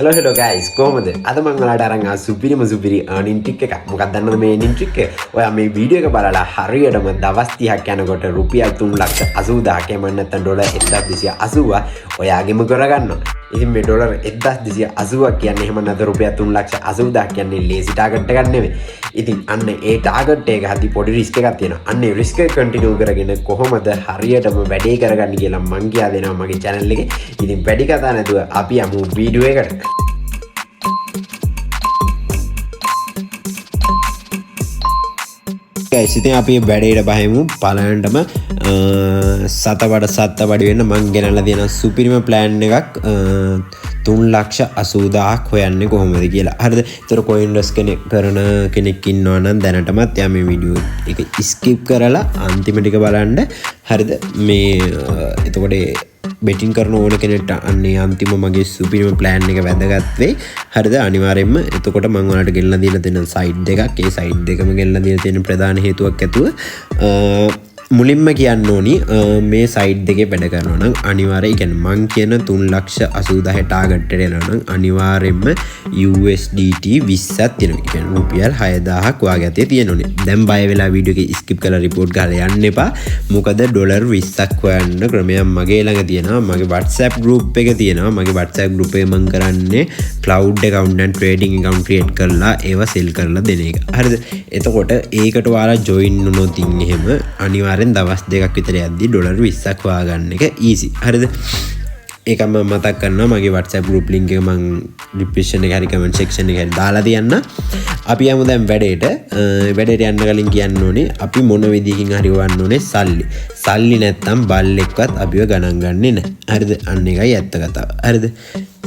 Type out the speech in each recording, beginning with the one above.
Hello guys, කොහොමද? අද මම ඔයාලට අරන් ආ සුපිරිම earning trick එකක්. මොකක්ද දන්නවද මේ earning trick එක? ඔයා මේ වීඩියෝ එක බලලා හරියටම දවස් 30ක් යනකොට රුපියල් 3,80,000ක් එමන් නැත්නම් ඩොලර් 1,280 ඔයාගෙම කරගන්නවා. ඉතින් මේ ඩොලර් 1,280ක් කියන්නේ එහෙම නැත්නම් රුපියල් 3,80,000ක් කියන්නේ ලේසි ටාගට් එකක් නෙමෙයි. ඉතින් අන්න ඒ ටාගට් එක හදි පොඩි රිස්ක් එකක් තියෙනවා. අන්න ඒ රිස්ක් එක කන්ටිනියු කරගෙන කොහොමද හරියටම වැඩේ කරගන්නේ කියලා මම කියා දෙනවා මගේ channel එකේ. ඉතින් වැඩි කතා නැතුව අපි යමු වීඩියෝ එකට. guys, ඉතින් අපි වැඩේට බහිමු. පළවෙනිටම සත වඩ වෙන්න මං ගෙනල්ලා තියෙන සුපිරිම ප්ලෑන් එකක් 3,80,000ක් හොයන්නේ කොහොමද කියලා. හරිද? ඒතර coin rush කරන කෙනෙක් ඉන්නවා නම් දැනටමත් යා මේ වීඩියෝ එක skip කරලා අන්තිම ටික බලන්න. හරිද? මේ එතකොට බෙටින් කරන ඕන කෙනෙක්ට අන්නේ අන්තිම මගේ සුපිරිම ප්ලෑන් එක වැදගත් වෙයි. හරිද? අනිවාර්යෙන්ම එතකොට මම ඔයාලට ගෙල්ලලා දීලා තියෙන සයිඩ් දෙකක්. ඒ සයිඩ් දෙකම ගෙල්ලලා දීලා තියෙන ප්‍රධාන හේතුවක් ඇතුව මුලින්ම කියන්න ඕනි මේ සයිඩ් දෙකේ වැඩ කරනවා නම් අනිවාර්යයෙන් කියන්නේ මං කියන 3,80,000 ටාගට් එකට එනවා නම් අනිවාර්යෙන්ම USDT 20ක් තියෙනවා. කියන්නේ රුපියල් 6,000ක් වාගේ ඇතේ තියෙනෝනේ. දැන් බය වෙලා වීඩියෝ එක ස්කිප් කරලා report ගහලා යන්න එපා. මොකද ඩොලර් 20ක් හොයන්න ක්‍රමයක් මගේ ළඟ තියෙනවා. මගේ WhatsApp group එක තියෙනවා. මගේ WhatsApp group එකේ මං කරන්නේ cloud account and trading account create කරලා ඒවා sell කරලා දෙන එක. හරිද? එතකොට ඒකට ඔයාලා join වුණොත් එහෙම අනිවාර්යෙන් දවස් දෙකක් විතර යද්දි ඩොලර් 20ක් හොයාගන්න එක easy. හරිද? ඒක මම මතක් කරනවා මගේ WhatsApp group link එක මම description එකේ හරි comment section එකේ හරි දාලා තියන්න. අපි යමු දැන් වැඩේට. වැඩේට යන්න කලින් කියන්න ඕනේ අපි මොන විදිහකින් හරි හොයන්න ඕනේ සල්ලි. සල්ලි නැත්තම් බල්ලෙක්වත් අපිව ගණන් ගන්නේ නැහැ. හරිද? අන්න එකයි ඇත්ත කතාව. හරිද?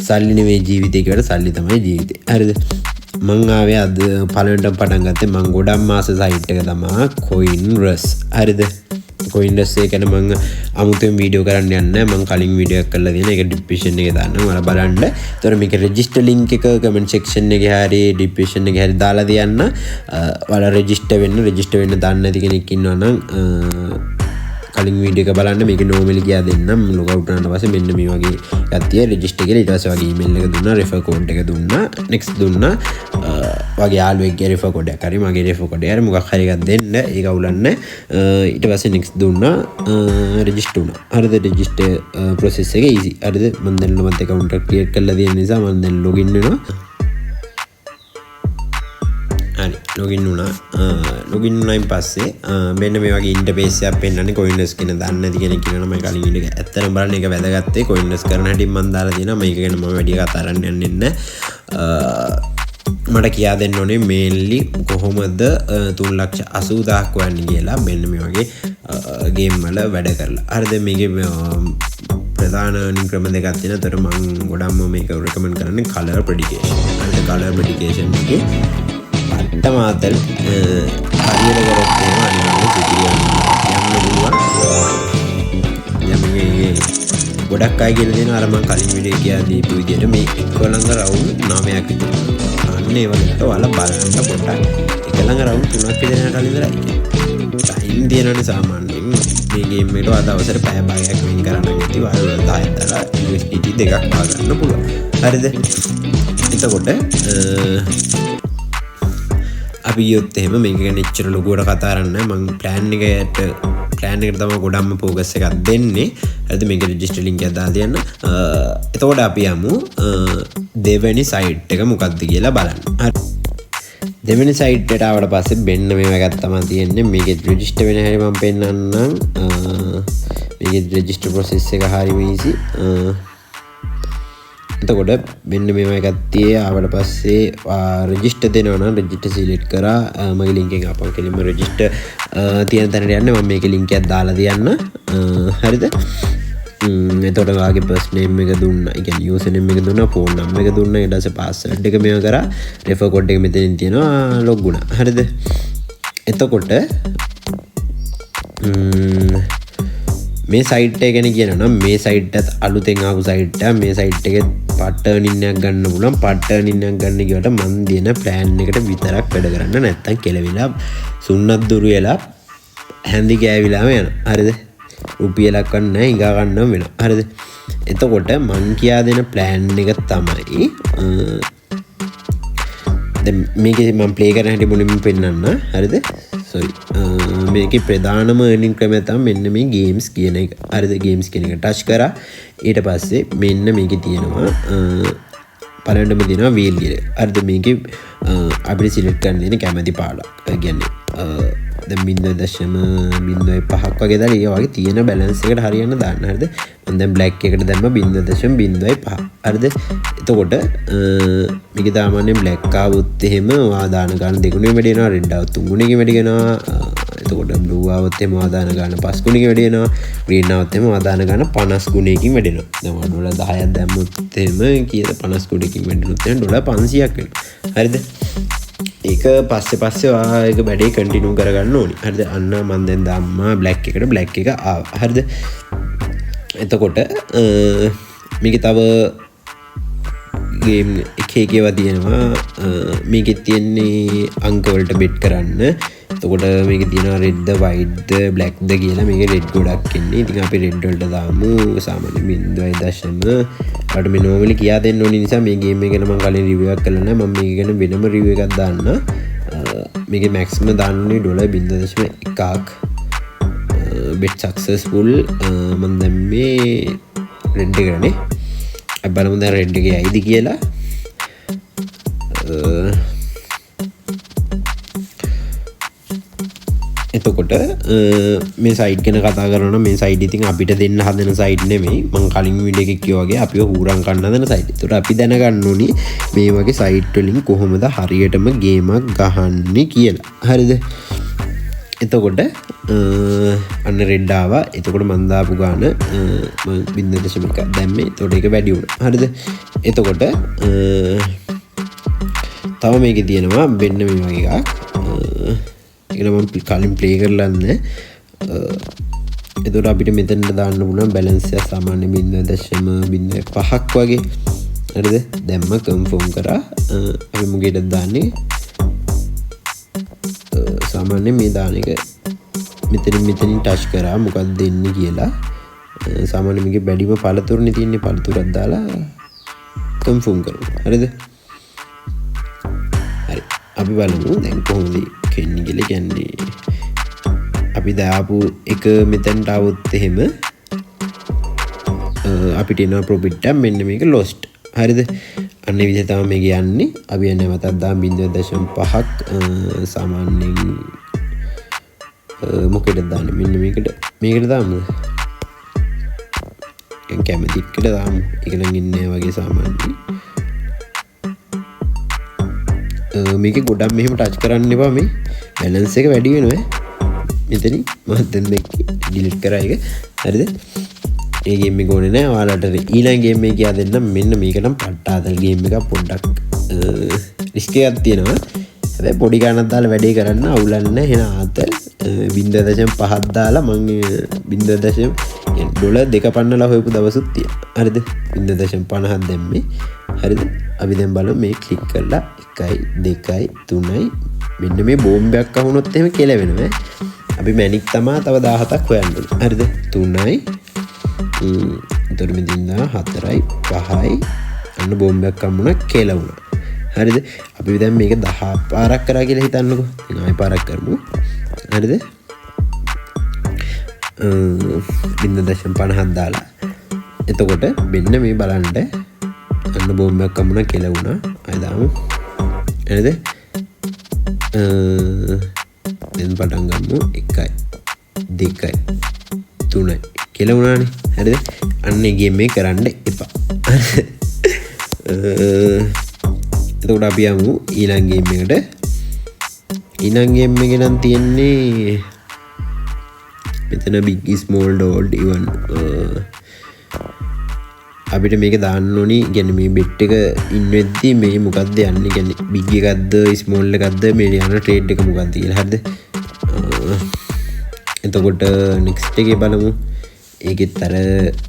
සල්ලි නෙමෙයි ජීවිතේ කියලා සල්ලි තමයි ජීවිතේ. හරිද? මං ආවේ අද පළවෙනිට පටන් ගත්තේ මං ගොඩක් මාස සයිට් එක තමයි coin rush. හරිද? coin rush එක ගැන මං අමුතුවෙන් වීඩියෝ කරන්න යන්නේ නැහැ. මං කලින් වීඩියෝ එකක් කරලා තියෙන ඒක description එකේ දාන්න. ඔයාලා බලන්න. ඒතර මේක register link එක comment section එකේ හරි description එකේ හරි දාලා තියන්න. ඔයාලා register වෙන්න දන්නේ නැති කෙනෙක් ඉන්නවා නම් කලින් වීඩියෝ එක බලන්න. මේක normally ගියා දෙන්නම් log out කරන පස්සේ මෙන්න මේ වගේ එකක් තියෙයි register කියලා. ඊට පස්සේ වගේ email එක දුන්නා, refer code එක දුන්නා, next දුන්නා. වගේ යාළුවෙක්ගේ refer code එකක් හරි මගේ refer code එක හරි මොකක් හරි එකක් දෙන්න. ඒක අවුලන්නේ. ඊට පස්සේ next දුන්නා, register වුණා. හරිද? register process එක easy. හරිද? මම දැන් මත් account එක create කරලා තියෙන නිසා මම දැන් login වෙනවා. හරි login වුණා. login වුණායින් පස්සේ මෙන්න මේ වගේ ඉන්ටර්ෆේස් එකක් පෙන්නන්නේ coin rush කියන දන්නේ නැති කෙනෙක් ඉන්නවා නම් මම කලින් වීඩියෝ එක ඇත්තටම බලන්න ඒක වැදගත්. coin rush කරන හැටි මම දාලා තියෙනවා. මේක ගැන මම වැඩි කතා කරන්න යන්නේ නැහැ. මට කියා දෙන්න ඕනේ mainly කොහොමද 3,80,000ක් වන්නේ කියලා. මෙන්න මේ වගේ ගේම් වල වැඩ කරලා. හරිද? මේකේ ප්‍රධාන earning ක්‍රම දෙකක් තියෙනවා. ඒතර මම ගොඩක්ම මේක recommend කරන්නේ color predication. හරිද? color predication එකේ පට්ටමාතල් හරියට කරොත් එහෙම අනිවාර්යයෙන් සිතිරියන්න පුළුවන්. යන්නේ ගොඩක් අය කියලා දෙනවා අර මම කලින් වීඩියෝ එකේ දීපු විදිහට මේ එක ළඟ රවුන්ඩ් 9ක් විතර. අන්න ඒ වගේට ඔයාලා බලන්න පොඩ්ඩක් එක ළඟ රවුන්ඩ් 3ක් විතර යනට ඉඳලා ටයිම් දෙනවනේ සාමාන්‍යයෙන් මේ ගේම් එකට අද අවසර පැය භාගයක් වෙන් කරන්න ඉතින් ඔයාලා 10ක් දාලා USDT දෙකක් පාගන්න පුළුවන්. හරිද? එතකොට අපි යොත් එහෙම මේක ගැන එච්චර ලොකුවට කතා කරන්නේ නැහැ. මම ප්ලෑන් එකට තමයි ගොඩක්ම ફોකස් එකක් දෙන්නේ. හරිද? මේක රෙජිස්ටර් ලින්ක් එක දාලා තියන්න. එතකොට අපි යමු දෙවෙනි සයිට් එක මොකක්ද කියලා බලන්න. හරි. දෙවෙනි සයිට් එකට ආවට පස්සේ මෙන්න මේ එකක් තමයි තියෙන්නේ. මේකේ රෙජිස්ටර් වෙන හැටි මම පෙන්නන්නම්. මේකේ රෙජිස්ටර් process එක හරිම easy. එතකොට මෙන්න මේව එකක් තියේ ආවට පස්සේ රෙජිස්ටර් දෙනවා නම් රෙජිස්ටර් සිලෙක්ට් කරා මගේ ලින්ක් එක අපන් කෙලින්ම රෙජිස්ටර් තියෙන තැනට යන්න. මම මේකේ ලින්ක් එකක් දාලා තියන්න. හරිද? එතකොට ඔයාගේ first name එක දුන්නා. ඒ කියන්නේ user name එක දුන්නා, phone number එක දුන්නා, ඊට පස්සේ password එක මේව කරා, refer code එක මෙතනින් තියෙනවා, log වුණා. හරිද? එතකොට මේ සයිට් එක ගැන කියනවා නම් මේ සයිට් එකත් අලුතෙන් ආපු සයිට් එක. මේ සයිට් එකේ part earning එකක් ගන්න පුළුවන්. part earning එකක් ගන්න කියවට මන් දෙන plan එකට විතරක් වැඩ කරන්න. නැත්තම් කෙලවිලා සුන්නත් දුරු වෙලා හැන්දි ගෑවිලාම යනවා. හරිද? රුපියලක් ගන්න නැහැ, හිඟා ගන්නම වෙනවා. හරිද? එතකොට මං කියා දෙන ප්ලෑන් එක තමයි මේක මම ප්ලේ කරන හැටි මුලින්ම පෙන්නන්න. හරිද? මේකේ ප්‍රධානම earning ක්‍රමය තමයි මෙන්න මේ ගේම්ස් කියන එක. හරිද? ගේම්ස් කියන එක ටච් කරා ඊට පස්සේ මෙන්න මේකේ තියෙනවා පළවෙනිම දෙනවා වීල් ගියර. හරිද? මේකේ අපිට සිලෙක්ට් කරන්න දෙන කැමැති පාඩක්. ඒ කියන්නේ දැන් 0.05ක් වගේ දාලා ඒ වගේ තියෙන බැලන්ස් එකට හරියන්න දාන්න. හරිද? මම දැන් බ්ලැක් එකට දැම්ම 0.05. හරිද? එතකොට මේක සාමාන්‍යයෙන් බ්ලැක් ආවොත් එහෙම ඔයා දාන ගාන දෙගුණෙක වැඩි වෙනවා, රෙඩ් ආවොත් තුන් ගුණෙකින් වැඩි වෙනවා. එතකොට බ්ලූ ආවොත් එහෙම ඔයා දාන ගාන 5 ගුණෙකින් වැඩි වෙනවා. ග්‍රීන් ආවොත් එහෙම ඔයා දාන ගාන 50 ගුණයකින් වැඩි වෙනවා. දැන් ඔයා ඩොලර් 10ක් දැම්මොත් එහෙම කීයද 50 ගුණයකින් වැඩි වෙනොත් එහෙනම් ඩොලර් 500ක් වෙනවා. හරිද? ඒක පස්සේ ඒක වැඩේ කන්ටිනියු කරගන්න ඕනි. හරිද? අන්න මම දැන් දාම්මා බ්ලැක් එකට බ්ලැක් එක ආවා. හරිද? එතකොට මේක තව ගේම් එකේව තියෙනවා. මේකෙත් තියෙන්නේ අංක වලට බෙට් කරන්න. එතකොට මේකේ තියෙනවා රෙඩ් ද වයිට් ද බ්ලැක් ද කියලා. මේකේ රෙඩ් ගොඩක් එන්නේ. ඉතින් අපි රෙඩ් වලට දාමු සාමාන්‍ය 0.0. අපිට මේ normally කියා දෙන්න ඕනි නිසා මේ ගේම් එක ගැන මම කලින් රිවිව් එකක් කළා නෑ. මම මේක ගැන වෙනම රිවිව් එකක් දාන්න. මේකේ මැක්සිමම් දාන්නේ $0.1ක්. bet successful. මම දැන් මේ රෙඩ් එකනේ. අපි බලමු දැන් රෙඩ් එකේ ඇයිද කියලා. එතකොට මේ සයිට් ගැන කතා කරනවා. මේ සයිට් ඉතින් අපිට දෙන්න හදන සයිට් නෙමෙයි. මම කලින් වීඩියෝ එකේ කිව්වා වගේ අපිව හූරන් කන්න හදන සයිට්. ඒතකොට අපි දැනගන්න ඕනි මේ වගේ සයිට් වලින් කොහොමද හරියටම ගේමක් ගහන්නේ කියලා. හරිද? එතකොට අන්න රෙඩ් ආවා. එතකොට මම දාපු ගාන මම 0.1 දැම්මේ. එතකොට ඒක වැඩි වුණා. හරිද? එතකොට තව මේකේ තියෙනවා වෙන්න මේ වගේ එකක්. ඒක නම් කලින් ප්ලේ කරලා නැහැ. එතකොට අපිට මෙතනට දාන්න පුළුවන් බැලන්ස් එක සාමාන්‍ය 0.05ක් වගේ. හරිද? දැම්ම කන්ෆර්ම් කරා. අපි මුගෙට දාන්නේ සාමාන්‍ය මේ දාන එක මෙතනින් ටච් කරා මොකක්ද දෙන්නේ කියලා. සාමාන්‍ය මේකේ බැඩිම පළතුරුනේ තියෙන්නේ. පළතුරක් දාලා කන්ෆර්ම් කරමු. හරිද? හරි. අපි බලමු දැන් කොහොමද කෙන්නේ කියලා. කියන්නේ අපි දාපු එක මෙතනට આવොත් එහෙම අපිට එනවා ප්‍රොෆිට් එක. මෙන්න මේක ලොස්ට්. හරිද? අන්නේ විදිහ තමයි මේක යන්නේ. අපි නැවතත් දාමු 0.5ක්. සාමාන්‍යයෙන් මොකේද දාන්නේ? මෙන්න මේකට දාමු. කැමති එකට දාමු. ඒක නම් ඉන්නේ වගේ සාමාන්‍යයෙන්. මේක ගොඩක් මෙහෙම ටච් කරන්න එපා. මේ බැලන්ස් එක වැඩි වෙනවා. මෙතනින් මම දැන් ඩිලීට් කරා ඒක. හරිද? ඒ ගේම් එක ඕනේ නෑ. ඔයාලට ඊළඟ ගේම් එක කියා දෙන්නම්. මෙන්න මේක නම් පට්ටාදල් ගේම් එකක්. පොඩ්ඩක් රිස්ක් එකක් තියෙනවා. හැබැයි පොඩි ගානක් දාලා වැඩේ කරන්න අවුලක් නෑ. එහෙනම් ආතල් 0.5ක් දාලා මම ඩොලර් 2 පන්නලා හොයපු දවසුත් තියෙනවා. හරිද? 0.50ක් දැම්මේ. හරිද? අපි දැන් බලමු මේ ක්ලික් කරලා 1 2 3 මෙන්න මේ බෝම්බයක් අහුනොත් එහෙම කෙලවෙනවා. අපි මැනික් තමා තව 17ක් හොයන්න ඕනේ. හරිද? 3යි එතකොට මෙදින්න 4යි 5යි අන්න බෝම්බයක් හම්බුණා කෙලවුණා. හරිද? අපි දැන් මේක 10 පාරක් කරා කියලා හිතන්නකෝ. ඉතින් ආයෙ පාරක් කරමු. හරිද? 0.50ක් දාලා එතකොට මෙන්න මේ බලන්න අන්න බෝම්බයක් හම්බුණා කෙලවුණා. ආයෙ දාමු. හරිද? දැන් පටන් ගමු. 1යි 2යි 3යි කියලා වුණානේ. හරිද? අන්න ඒ ගේම් එක කරන්න එපා. එතකොට අපි යමු ඊළඟ ගේම් එකට. ඊළඟ ගේම් එකේ නම් තියෙන්නේ මෙතන big small dot even අපිට මේක දාන්න ඕනි. කියන්නේ මේ බෙට් එක ඉන්වෙද්දී මේ මොකද්ද යන්නේ? කියන්නේ big එකක්ද small එකක්ද මේ යන ට්‍රේඩ් එක මොකක්ද කියලා. හරිද? එතකොට next එකේ බලමු. ඒකෙත් අර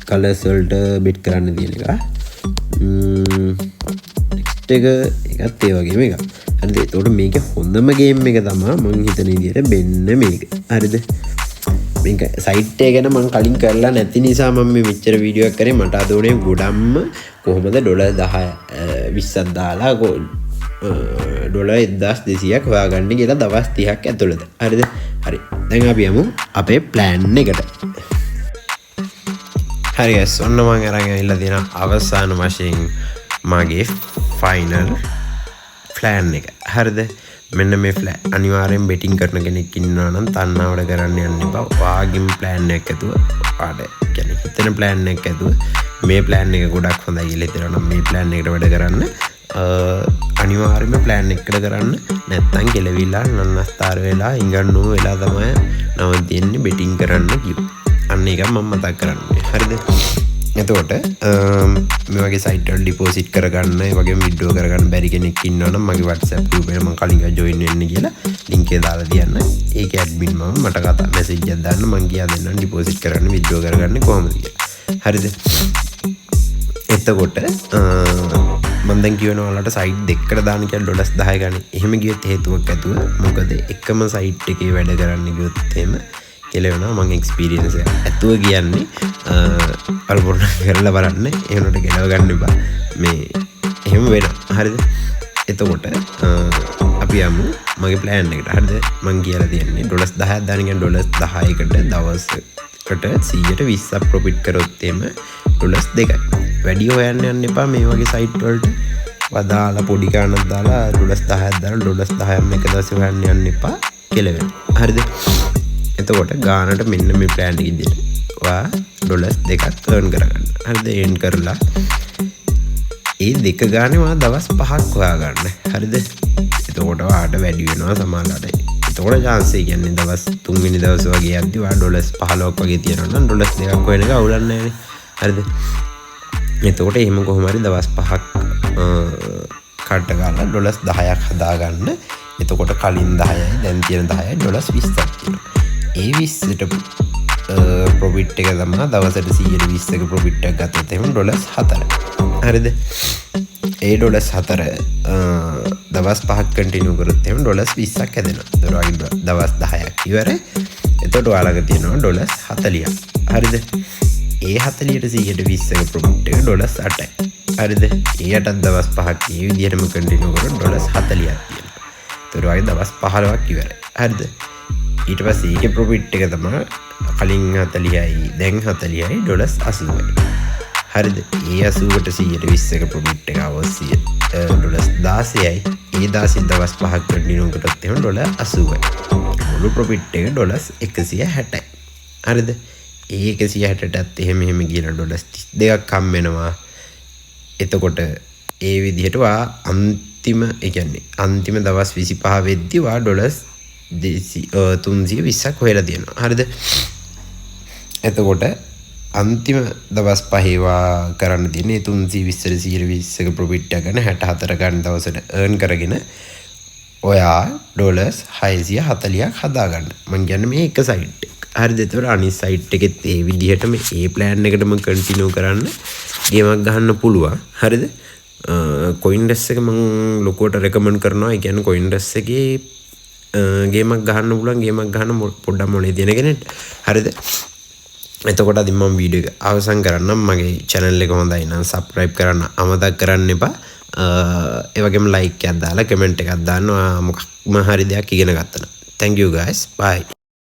කලර්ස් වලට බෙට් කරන්න තියෙන එක. next එක ඒකත් ඒ වගේම එකක්. හරිද? එතකොට මේකේ හොඳම ගේම් එක තමයි මම හිතන විදිහට මෙන්න මේක. හරිද? මේක සයිට් එක ගැන මම කලින් කරලා නැති නිසා මම මේ මෙච්චර වීඩියෝ එකක් කරේ. මට අද උනේ ගොඩක්ම කොහොමද $10 20ක් දාලා $1200ක් හොයාගන්න කියලා දවස් 30ක් ඇතුළත. හරිද? හරි. දැන් අපි යමු අපේ ප්ලෑන් එකට. හරි guys, ඔන්න මම අරන් ඇවිල්ලා තියෙන අවසාන වශයෙන් මගේ ෆයිනල් ප්ලෑන් එක. හරිද? මෙන්න මේ අනිවාර්යෙන් බෙටිං කරන කෙනෙක් ඉන්නවා නම් තණ්හාවට කරන්න යන්න එපා. වාගේම ප්ලෑන් එකක් ඇතුව ආඩ කියන්නේ හිතන ප්ලෑන් එකක් ඇතුව මේ ප්ලෑන් එක ගොඩක් හොඳයි කියලා හිතනවා නම් මේ ප්ලෑන් එකට වැඩ කරන්න. අනිවාර්යයෙන්ම ප්ලෑන් එකකට කරන්න. නැත්තම් කෙලවිලා නන්නස්තර වෙලා ඉඟන්නෝ වෙලා තමයි නවතින්නේ බෙටිං කරන්න කිව්වා. අන්න එක මම මතක් කරන්නේ. හරිද? එතකොට මේ වගේ සයිට් වල ඩිපොසිට් කරගන්න, ඒ වගේම විඩ්‍රෝ කරගන්න බැරි කෙනෙක් ඉන්නවා නම් මගේ WhatsApp group එකට මම කලින් ජොයින් වෙන්න කියලා link එක දාලා තියන්න. ඒකේ ඇඩ්මින් මම මට කතා මැසේජ් එකක් දාන්න, මම කියා දෙන්නම් ඩිපොසිට් කරන්න, විඩ්‍රෝ කරගන්න කොහොමද කියලා. හරිද? එතකොට මම දැන් කියනවා ඔයාලට සයිට් දෙකකට දාන්න කියලා $10 ගන්න. එහෙම ගියොත් හේතුවක් ඇතුව මොකද එකම සයිට් එකේ වැඩ කරන්න ගියොත් එහෙම කෙලවෙනවා. මම එක්ස්පීරියන්ස් එක ඇතුව කියන්නේ අල්පොන්න කරලා බලන්න. එහෙනොට කෙලව ගන්න එපා. මේ එහෙම වෙනවා. හරිද? එතකොට අපි යමු මගේ ප්ලෑන් එකට. හරිද? මම කියලා තියන්නේ $10ක් දාන්න කියන්නේ $10කට දවසකට 120ක් ප්‍රොෆිට් කරොත් එහෙම $2යි. වැඩි හොයන්න යන්න එපා මේ වගේ සයිට් වලට. වදාලා පොඩි ගානක් දාලා $10ක් දාලා $10ක් එක දවසේ හොයන්න යන්න එපා. කෙලවෙනවා. හරිද? එතකොට ගානට මෙන්න මේ ප්ලෑන් එක ඉදිරියට ඔයා $2ක් earn කරගන්න. හරිද? earn කරලා ඒ දෙක ගානේ ඔයා දවස් 5ක් හොයාගන්න. හරිද? එතකොට ඔයාට වැඩි වෙනවා සමහරවිට. එතකොට chance එක කියන්නේ දවස් 3 වෙනි දවස් වගේ යද්දි ඔයා $15ක් වගේ තියනවා නම් $2ක් හොයන එක අවුලක් නැහැ නේ. හරිද? එතකොට එහෙම කොහොම හරි දවස් 5ක් කඩ ගන්න $10ක් හදාගන්න. එතකොට කලින් 10යි දැන් තියෙන 10යි $20ක් තියෙනවා. ඒ 20ට ප්‍රොෆිට් එක තමයි දවසට 120ක ප්‍රොෆිට් එකක් ගත්තොත් එහෙම $4යි. හරිද? ඒ $4 දවස් 5ක් කන්ටිනියු කරොත් එහෙම $20ක් හැදෙනවා. ඒතර වගේ දවස් 10ක් ඉවරයි. එතකොට ඔයාලගේ තියෙනවා $40ක්. හරිද? ඒ 40ට 120ක ප්‍රොෆිට් එක $8යි. හරිද? ඒකට දවස් 5ක් මේ විදිහටම කන්ටිනියු කරොත් $40ක් තියෙනවා. ඒතර වගේ දවස් 15ක් ඉවරයි. හරිද? ඊට පස්සේ ඒකේ ප්‍රොෆිට් එක තමයි කලින් 40යි දැන් 40යි $80යි. හරිද? ඒ 80ට 120ක ප්‍රොෆිට් එක අවශ්‍යයි $16යි. ඒ 16 දවස් 5ක් කන්ටිනියු කරොත් එහෙම $80යි. මුළු ප්‍රොෆිට් එක $160යි. හරිද? ඒ 160ටත් එහෙම ගියලා $32ක් හම් වෙනවා. එතකොට ඒ විදිහට අන්තිම ඒ කියන්නේ අන්තිම දවස් 25 වෙද්දි $320ක් හොයලා තියෙනවා. හරිද? එතකොට අන්තිම දවස් 5 කරන්න තියෙන්නේ 320ට 120ක ප්‍රොෆිට් එක ගන්න 64 ගන්න දවසට earn කරගෙන ඔයා $640ක් හදාගන්න. මම කියන්නේ මේ එක සයිට් එක. හරිද? ඒතකොට අනිත් සයිට් එකෙත් ඒ විදිහටම ඒ ප්ලෑන් එකටම කන්ටිනියු කරන්න ගේමක් ගහන්න පුළුවන්. හරිද? CoinDesk එක මම ලොකුවට රෙකමන්ඩ් කරනවා. ඒ කියන්නේ CoinDesk එකේ ගේමක් ගහන්න පුළුවන්. ගේමක් ගහන්න පොඩ්ඩක් මොලේ තියෙන කෙනෙක්. හරිද? එතකොට අද මම වීඩියෝ එක අවසන් කරන්නම්. මගේ channel එක හොඳයි නම් subscribe කරන්න අමතක කරන්න එපා. ඒ වගේම like එකක් දාලා comment එකක් දාන්න මොකක්ම හරි දෙයක් ඉගෙන ගත්තා නම්. Thank you guys. Bye.